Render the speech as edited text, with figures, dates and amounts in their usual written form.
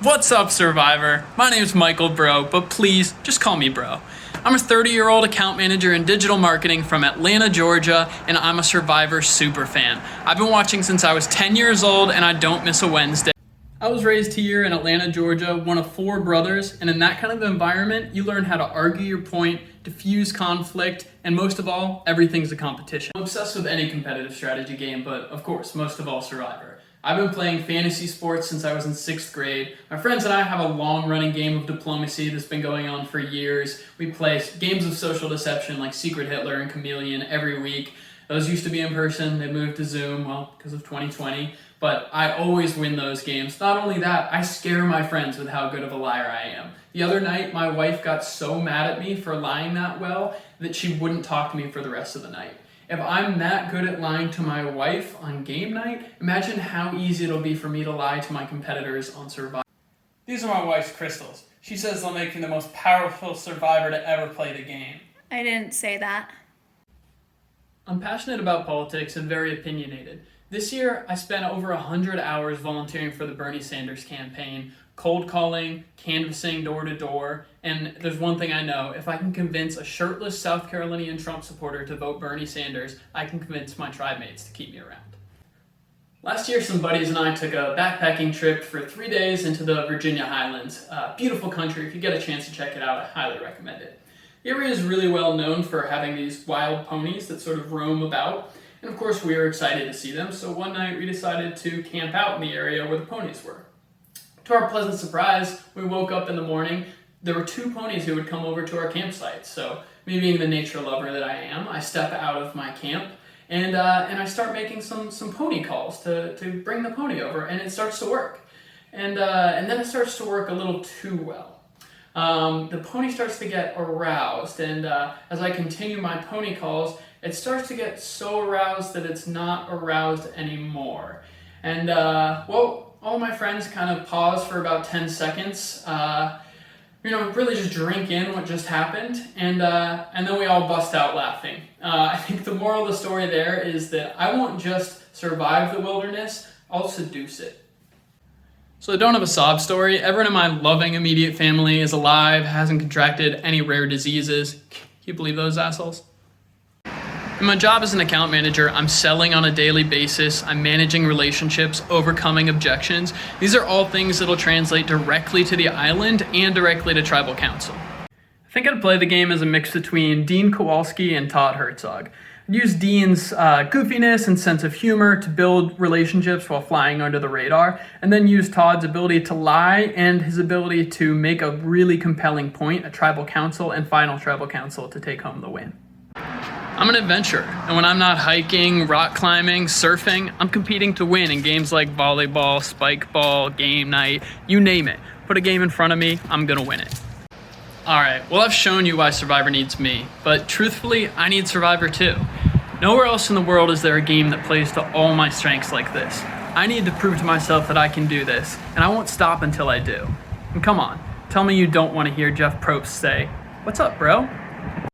What's up, Survivor? My name is Michael Broe, but please just call me Bro. I'm a 30-year-old account manager in digital marketing from Atlanta, Georgia, and I'm a Survivor super fan. I've been watching since I was 10 years old, and I don't miss a Wednesday. I was raised here in Atlanta, Georgia, one of 4 brothers, and in that kind of environment, you learn how to argue your point, diffuse conflict, and most of all, everything's a competition. I'm obsessed with any competitive strategy game, but of course, most of all, Survivor. I've been playing fantasy sports since I was in 6th grade. My friends and I have a long-running game of diplomacy that's been going on for years. We play games of social deception like Secret Hitler and Chameleon every week. Those used to be in person. They moved to Zoom, well, because of 2020. But I always win those games. Not only that, I scare my friends with how good of a liar I am. The other night, my wife got so mad at me for lying that well that she wouldn't talk to me for the rest of the night. If I'm that good at lying to my wife on game night, imagine how easy it'll be for me to lie to my competitors on Survivor. These are my wife's crystals. She says they'll make me the most powerful survivor to ever play the game. I didn't say that. I'm passionate about politics and very opinionated. This year, I spent over 100 hours volunteering for the Bernie Sanders campaign, cold calling, canvassing door to door, and there's one thing I know: if I can convince a shirtless South Carolinian Trump supporter to vote Bernie Sanders, I can convince my tribe mates to keep me around. Last year, some buddies and I took a backpacking trip for 3 days into the Virginia Highlands. Beautiful country. If you get a chance to check it out, I highly recommend it. The area is really well known for having these wild ponies that sort of roam about, and of course we were excited to see them, so one night we decided to camp out in the area where the ponies were. To our pleasant surprise, we woke up in the morning. There were 2 ponies who would come over to our campsite. So, me being the nature lover that I am, I step out of my camp and I start making some pony calls to bring the pony over, and it starts to work. And then it starts to work a little too well. The pony starts to get aroused, and as I continue my pony calls, it starts to get so aroused that it's not aroused anymore. And all my friends kind of pause for about 10 seconds, really just drink in what just happened, and then we all bust out laughing. I think the moral of the story there is that I won't just survive the wilderness, I'll seduce it. So I don't have a sob story. Everyone in my loving immediate family is alive, hasn't contracted any rare diseases. Can you believe those assholes? In my job as an account manager, I'm selling on a daily basis, I'm managing relationships, overcoming objections. These are all things that'll translate directly to the island and directly to tribal council. I think I'd play the game as a mix between Dean Kowalski and Todd Herzog. I'd use Dean's goofiness and sense of humor to build relationships while flying under the radar, and then use Todd's ability to lie and his ability to make a really compelling point at tribal council and final tribal council to take home the win. I'm an adventurer, and when I'm not hiking, rock climbing, surfing, I'm competing to win in games like volleyball, spike ball, game night, you name it. Put a game in front of me, I'm gonna win it. Alright, well, I've shown you why Survivor needs me, but truthfully, I need Survivor too. Nowhere else in the world is there a game that plays to all my strengths like this. I need to prove to myself that I can do this, and I won't stop until I do. And come on, tell me you don't want to hear Jeff Probst say, "What's up, bro?"